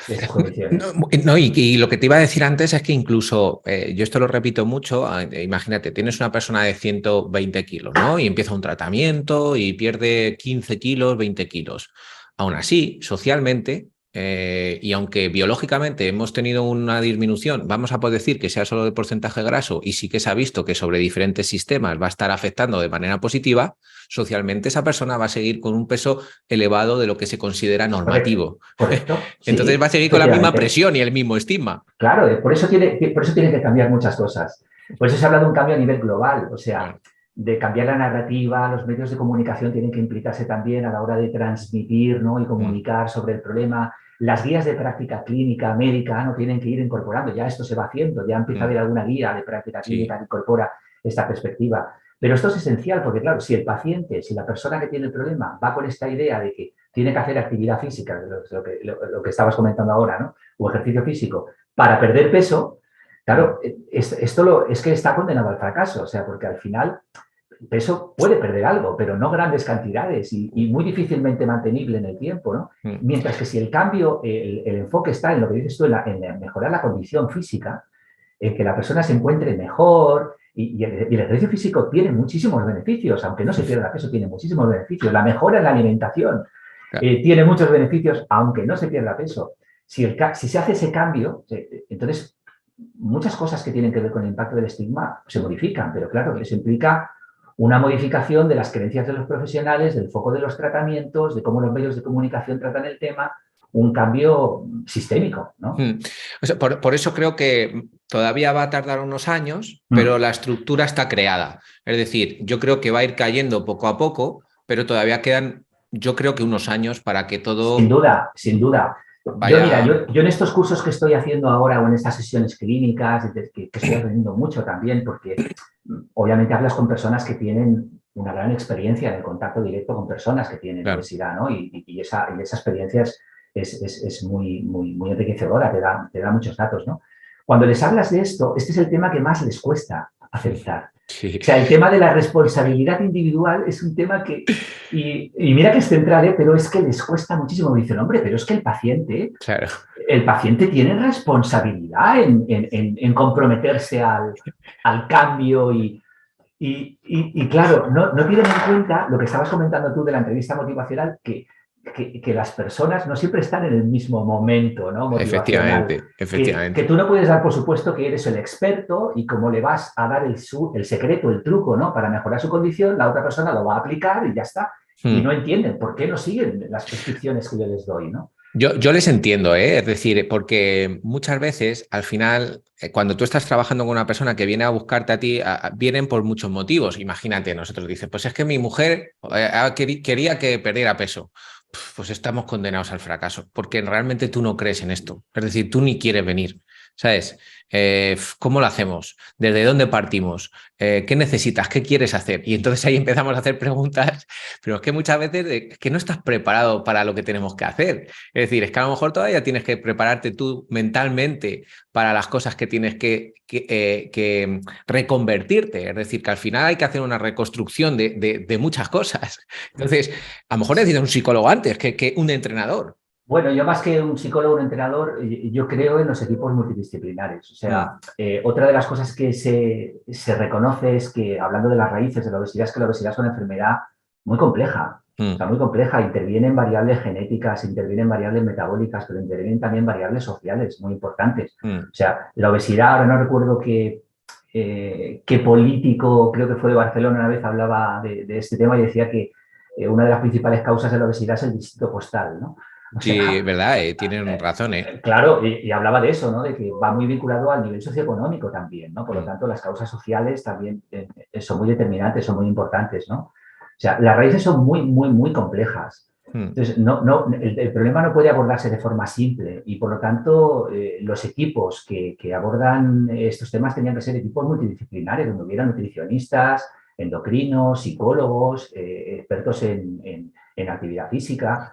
de esas condiciones. No, y lo que te iba a decir antes es que incluso, yo esto lo repito mucho, imagínate, tienes una persona de 120 kilos, ¿no? Y empieza un tratamiento y pierde 15 kilos, 20 kilos. Aún así, socialmente, y aunque biológicamente hemos tenido una disminución, vamos a poder decir que sea solo de porcentaje graso y sí que se ha visto que sobre diferentes sistemas va a estar afectando de manera positiva, socialmente esa persona va a seguir con un peso elevado de lo que se considera normativo. Correcto. Entonces Sí, va a seguir con la misma efectivamente. presión y el mismo estigma. Claro, por eso tienen que cambiar muchas cosas. Por eso se habla de un cambio a nivel global, o sea, Claro. de cambiar la narrativa, los medios de comunicación tienen que implicarse también a la hora de transmitir, ¿no? Y comunicar sobre el problema. Las guías de práctica clínica médica no tienen que ir incorporando, ya esto se va haciendo, ya empieza a haber alguna guía de práctica clínica Sí. que incorpora esta perspectiva. Pero esto es esencial porque, claro, si el paciente, si la persona que tiene el problema va con esta idea de que tiene que hacer actividad física, lo que estabas comentando ahora, ¿no? O ejercicio físico, para perder peso, claro, esto es que está condenado al fracaso, o sea, porque al final peso puede perder algo, pero no grandes cantidades y muy difícilmente mantenible en el tiempo, ¿no? Mientras que si el cambio, el enfoque está en lo que dices tú, en mejorar la condición física, en que la persona se encuentre mejor y el ejercicio físico tiene muchísimos beneficios, aunque no se pierda peso, tiene muchísimos beneficios. La mejora en la alimentación Claro. tiene muchos beneficios, aunque no se pierda peso. Si se hace ese cambio, entonces muchas cosas que tienen que ver con el impacto del estigma se modifican, pero claro, eso implica una modificación de las creencias de los profesionales, del foco de los tratamientos, de cómo los medios de comunicación tratan el tema, un cambio sistémico, ¿no? O sea, por eso creo que todavía va a tardar unos años, pero la estructura está creada. Es decir, yo creo que va a ir cayendo poco a poco, pero todavía quedan, yo creo que unos años para que todo Sin duda, sin duda. Mira, vaya. yo en estos cursos que estoy haciendo ahora o en estas sesiones clínicas, que estoy aprendiendo mucho también, porque obviamente hablas con personas que tienen una gran experiencia en el contacto directo con personas que tienen Claro. obesidad, ¿no? Y esa experiencia es muy, muy, muy enriquecedora, te da muchos datos, ¿no? Cuando les hablas de esto, este es el tema que más les cuesta aceptar. Sí. O sea, el tema de la responsabilidad individual es un tema que, y mira que es central, pero es que les cuesta muchísimo. Me dicen, hombre, pero es que Claro. el paciente tiene responsabilidad en comprometerse al cambio y claro, no tienen en cuenta lo que estabas comentando tú de la entrevista motivacional, que las personas no siempre están en el mismo momento, ¿no? Motivacional. Efectivamente, Que efectivamente. tú no puedes dar por supuesto que eres el experto y como le vas a dar el secreto, el truco, ¿no? Para mejorar su condición, la otra persona lo va a aplicar y ya está. Y no entienden por qué no siguen las prescripciones que yo les doy, ¿no? Yo les entiendo, ¿eh? Es decir, porque muchas veces, al final, cuando tú estás trabajando con una persona que viene a buscarte a ti, vienen por muchos motivos. Imagínate, nosotros dicen, pues es que mi mujer quería que perdiera peso. Pues estamos condenados al fracaso, porque realmente tú no crees en esto. Es decir, tú ni quieres venir, ¿sabes? ¿Cómo lo hacemos? ¿Desde dónde partimos? ¿Qué necesitas? ¿Qué quieres hacer? Y entonces ahí empezamos a hacer preguntas, pero es que muchas veces es que no estás preparado para lo que tenemos que hacer. Es decir, es que a lo mejor todavía tienes que prepararte tú mentalmente para las cosas que tienes que reconvertirte. Es decir, que al final hay que hacer una reconstrucción de muchas cosas. Entonces, a lo mejor necesitas un psicólogo antes que un entrenador. Bueno, yo más que un psicólogo, un entrenador, yo creo en los equipos multidisciplinares. O sea, Mm, otra de las cosas que se reconoce es que, hablando de las raíces de la obesidad, es que la obesidad es una enfermedad muy compleja. O sea, mm, muy compleja. Intervienen variables genéticas, intervienen variables metabólicas, pero intervienen también variables sociales muy importantes. mm. O sea, la obesidad, ahora no recuerdo qué político, creo que fue de Barcelona, una vez hablaba de este tema y decía que una de las principales causas de la obesidad es el distrito postal, ¿no? O Sí, sea, es verdad, tienen razón, ¿eh? claro, y hablaba de eso, ¿no? De que va muy vinculado al nivel socioeconómico también, ¿no? Por lo Mm, tanto, las causas sociales también son muy determinantes, son muy importantes, ¿no? O sea, las raíces son muy, muy, muy complejas. mm. Entonces, el problema no puede abordarse de forma simple y, por lo tanto, los equipos que abordan estos temas tenían que ser equipos multidisciplinares, donde hubiera nutricionistas, endocrinos, psicólogos, expertos en actividad física.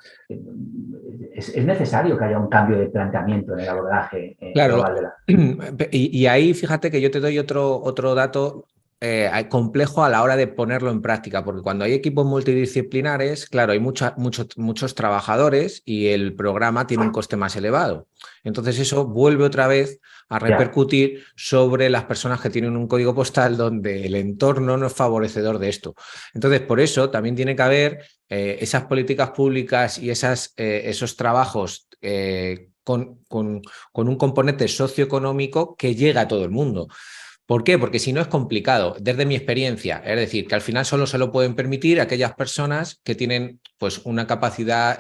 Es necesario que haya un cambio de planteamiento en el abordaje Claro, global de la... y ahí fíjate que yo te doy otro dato complejo a la hora de ponerlo en práctica, porque cuando hay equipos multidisciplinares, claro, hay muchos trabajadores y el programa tiene un coste más elevado. Entonces eso vuelve otra vez a Ya, repercutir sobre las personas que tienen un código postal donde el entorno no es favorecedor de esto. Entonces, por eso también tiene que haber esas políticas públicas y esos trabajos con un componente socioeconómico que llega a todo el mundo. ¿Por qué? Porque si no es complicado, desde mi experiencia, es decir, que al final solo se lo pueden permitir aquellas personas que tienen pues una capacidad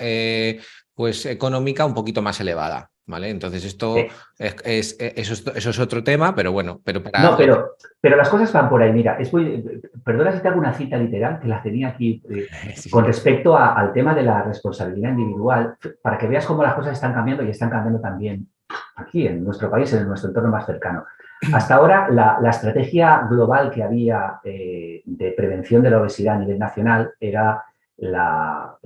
pues económica un poquito más elevada, ¿vale? Entonces esto eh, eso es otro tema, pero bueno, pero para no, lo que... pero las cosas van por ahí. Mira, perdona si te hago una cita literal, que la tenía aquí, Sí, con sí. respecto al tema de la responsabilidad individual, para que veas cómo las cosas están cambiando y están cambiando también aquí, en nuestro país, en nuestro entorno más cercano. Hasta ahora, la estrategia global que había de prevención de la obesidad a nivel nacional era la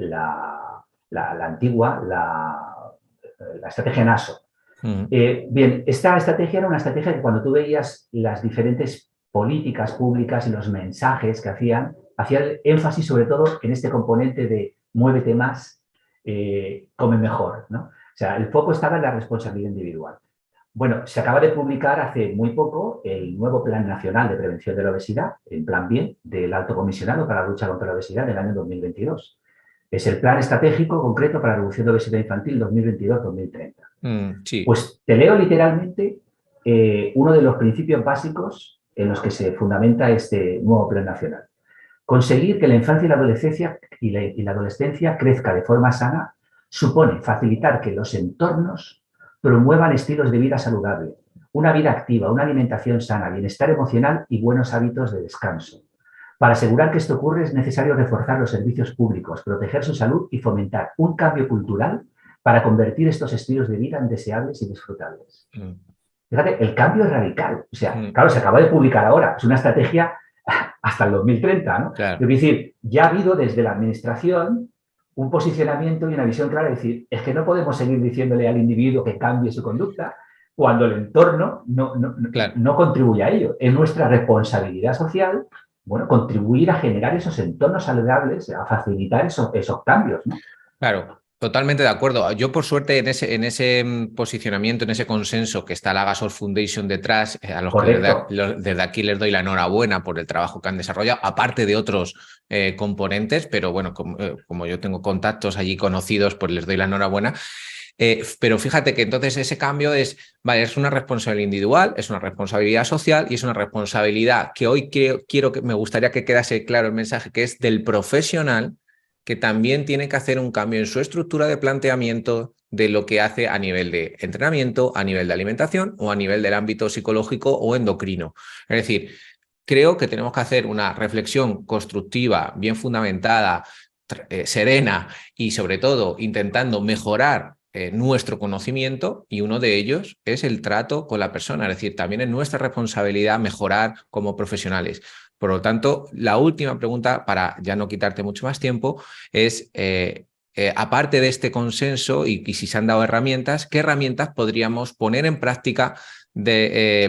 antigua, la estrategia NASO. Mm, Bien, esta estrategia era una estrategia que, cuando tú veías las diferentes políticas públicas y los mensajes que hacían énfasis sobre todo en este componente de muévete más, come mejor, ¿no? O sea, el foco estaba en la responsabilidad individual. Bueno, se acaba de publicar hace muy poco el nuevo Plan Nacional de Prevención de la Obesidad, el Plan Bien, del Alto Comisionado para la Lucha contra la Obesidad del año 2022. Es el Plan Estratégico Concreto para la Reducción de Obesidad Infantil 2022-2030. sí. Pues te leo literalmente uno de los principios básicos en los que se fundamenta este nuevo Plan Nacional. Conseguir que la infancia y la adolescencia y la adolescencia crezca de forma sana supone facilitar que los entornos promuevan estilos de vida saludable, una vida activa, una alimentación sana, bienestar emocional y buenos hábitos de descanso. Para asegurar que esto ocurre es necesario reforzar los servicios públicos, proteger su salud y fomentar un cambio cultural para convertir estos estilos de vida en deseables y disfrutables. Mm, Fíjate, el cambio es radical. O sea, mm, claro, se acaba de publicar ahora. Es una estrategia hasta el 2030, ¿no? claro. Es decir, ya ha habido desde la administración un posicionamiento y una visión clara de decir, es que no podemos seguir diciéndole al individuo que cambie su conducta cuando el entorno Claro. no contribuye a ello. Es nuestra responsabilidad social, bueno, contribuir a generar esos entornos saludables, a facilitar esos cambios, ¿no? Claro, totalmente de acuerdo. Yo, por suerte, en ese posicionamiento, en ese consenso que está la Gasol Foundation detrás, a los que Correcto. desde aquí les doy la enhorabuena por el trabajo que han desarrollado, aparte de otros componentes, pero bueno, como yo tengo contactos allí conocidos, pues les doy la enhorabuena. Pero fíjate que entonces ese cambio vale, es una responsabilidad individual, es una responsabilidad social y es una responsabilidad que hoy me gustaría que quedase claro el mensaje, que es del profesional que también tiene que hacer un cambio en su estructura de planteamiento de lo que hace a nivel de entrenamiento, a nivel de alimentación o a nivel del ámbito psicológico o endocrino. Es decir, creo que tenemos que hacer una reflexión constructiva, bien fundamentada, serena y sobre todo intentando mejorar nuestro conocimiento, y uno de ellos es el trato con la persona. Es decir, también es nuestra responsabilidad mejorar como profesionales. Por lo tanto, la última pregunta, para ya no quitarte mucho más tiempo, es, aparte de este consenso y si se han dado herramientas, ¿qué herramientas podríamos poner en práctica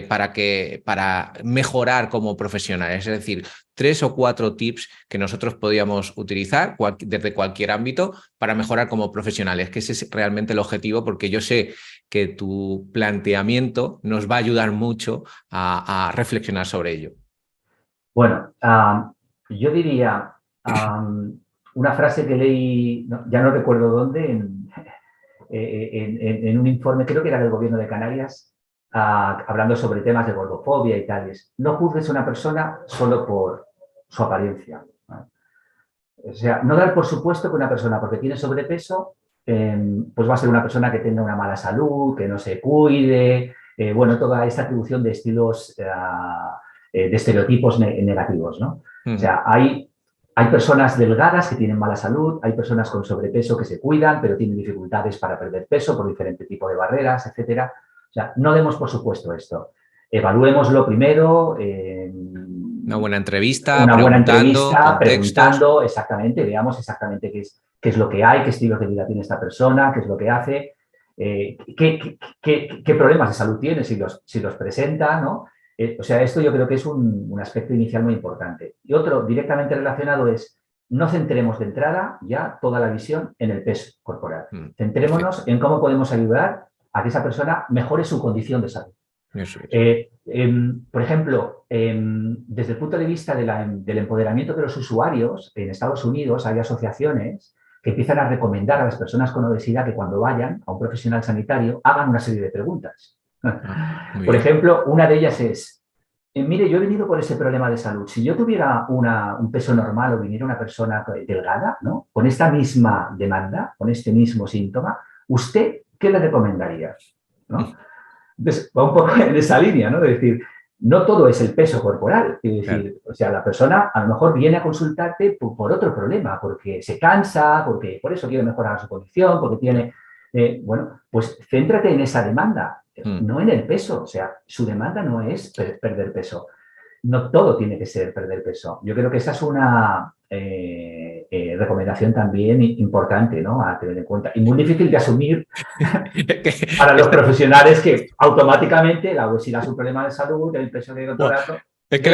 para mejorar como profesionales? Es decir, 3 o 4 tips que nosotros podíamos utilizar desde cualquier ámbito para mejorar como profesionales, que ese es realmente el objetivo, porque yo sé que tu planteamiento nos va a ayudar mucho a reflexionar sobre ello. Bueno, yo diría una frase que leí, ya no recuerdo dónde, en un informe, creo que era del gobierno de Canarias, hablando sobre temas de gordofobia y tales. No juzgues a una persona solo por su apariencia. O sea, no dar por supuesto que una persona, porque tiene sobrepeso, pues va a ser una persona que tenga una mala salud, que no se cuide, bueno, toda esta atribución de estilos, de estereotipos negativos, ¿no? O sea, hay personas delgadas que tienen mala salud, hay personas con sobrepeso que se cuidan, pero tienen dificultades para perder peso por diferente tipo de barreras, etcétera. O sea, no demos por supuesto esto. Evaluémoslo primero. Una buena entrevista, preguntando exactamente, veamos exactamente qué es lo que hay, qué estilos de vida tiene esta persona, qué es lo que hace, qué problemas de salud tiene, si los presenta, ¿no? O sea, esto yo creo que es un aspecto inicial muy importante. Y otro directamente relacionado es, no centremos de entrada ya toda la visión en el peso corporal. Centrémonos en cómo podemos ayudar a que esa persona mejore su condición de salud. Eso es. Por ejemplo, desde el punto de vista del empoderamiento de los usuarios, en Estados Unidos hay asociaciones que empiezan a recomendar a las personas con obesidad que cuando vayan a un profesional sanitario hagan una serie de preguntas. Por ejemplo, una de ellas es, mire, yo he venido por ese problema de salud. Si yo tuviera un peso normal o viniera una persona delgada, ¿no?, con esta misma demanda, con este mismo síntoma, ¿usted qué le recomendaría? ¿No? Entonces, va un poco en esa línea, ¿no? De decir, no todo es el peso corporal. Es decir, claro, o sea, la persona a lo mejor viene a consultarte por otro problema, porque se cansa, porque por eso quiere mejorar su condición, porque tiene... bueno, pues céntrate en esa demanda, no en el peso. O sea, su demanda no es perder peso. No todo tiene que ser perder peso. Yo creo que esa es una recomendación también importante, ¿no?, a tener en cuenta. Y muy difícil de asumir para los profesionales que automáticamente la obesidad es un problema de salud, el peso de doctorado... Es que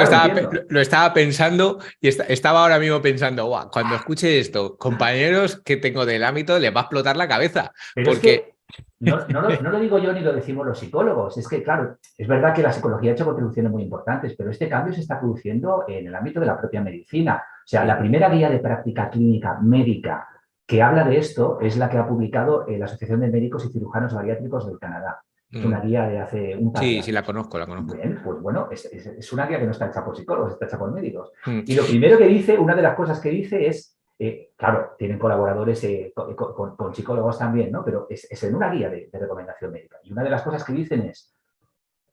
lo estaba pensando y estaba ahora mismo pensando, wow, cuando escuche esto, compañeros que tengo del ámbito, les va a explotar la cabeza. Pero porque... es que no lo digo yo ni lo decimos los psicólogos. Es que, claro, es verdad que la psicología ha hecho contribuciones muy importantes, pero este cambio se está produciendo en el ámbito de la propia medicina. O sea, la primera guía de práctica clínica médica que habla de esto es la que ha publicado la Asociación de Médicos y Cirujanos Bariátricos del Canadá. Es una guía de hace un par de años. Sí, la conozco. Bien, pues bueno, es una guía que no está hecha por psicólogos, está hecha por médicos. Y lo primero que dice, una de las cosas que dice es, claro, tienen colaboradores con psicólogos también, ¿no? Pero es en una guía de recomendación médica. Y una de las cosas que dicen es,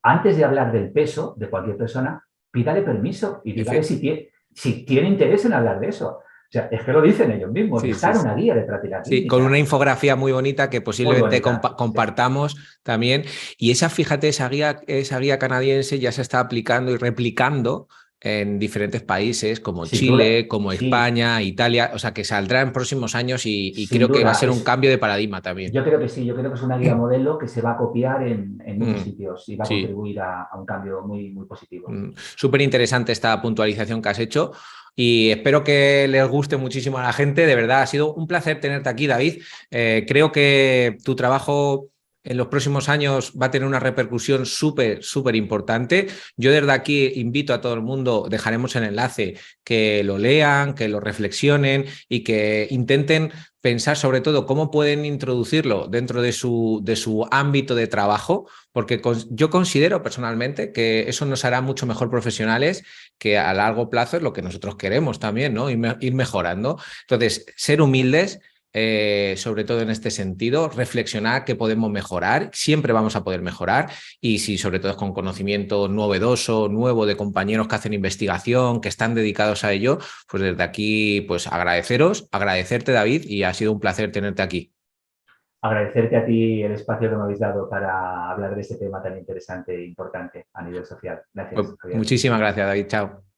antes de hablar del peso de cualquier persona, pídale permiso y dígale si tiene interés en hablar de eso. O sea, es que lo dicen ellos mismos, está en una guía de práctica clínica. Sí, con una infografía muy bonita que posiblemente compartamos también. Y fíjate, esa guía canadiense ya se está aplicando y replicando en diferentes países como Chile, como España, Italia, o sea que saldrá en próximos años y creo que va a ser un cambio de paradigma también. Yo creo que sí, yo creo que es una guía modelo que se va a copiar en muchos sitios y va a contribuir a un cambio muy, muy positivo. Súper interesante esta puntualización que has hecho y espero que les guste muchísimo a la gente. De verdad, ha sido un placer tenerte aquí, David. Creo que tu trabajo en los próximos años va a tener una repercusión súper importante. Yo desde aquí invito a todo el mundo, dejaremos el enlace, que lo lean, que lo reflexionen y que intenten pensar sobre todo cómo pueden introducirlo dentro de su ámbito de trabajo, porque yo considero personalmente que eso nos hará mucho mejor profesionales, que a largo plazo es lo que nosotros queremos también, ¿no? Ir mejorando. Entonces, ser humildes, sobre todo en este sentido, reflexionar qué podemos mejorar, siempre vamos a poder mejorar, y si sobre todo es con conocimiento novedoso, nuevo, de compañeros que hacen investigación, que están dedicados a ello, pues desde aquí pues agradecerte, David, y ha sido un placer tenerte aquí. Agradecerte a ti el espacio que me habéis dado para hablar de este tema tan interesante e importante a nivel social. Pues Gracias, Javier. muchísimas gracias, David, chao.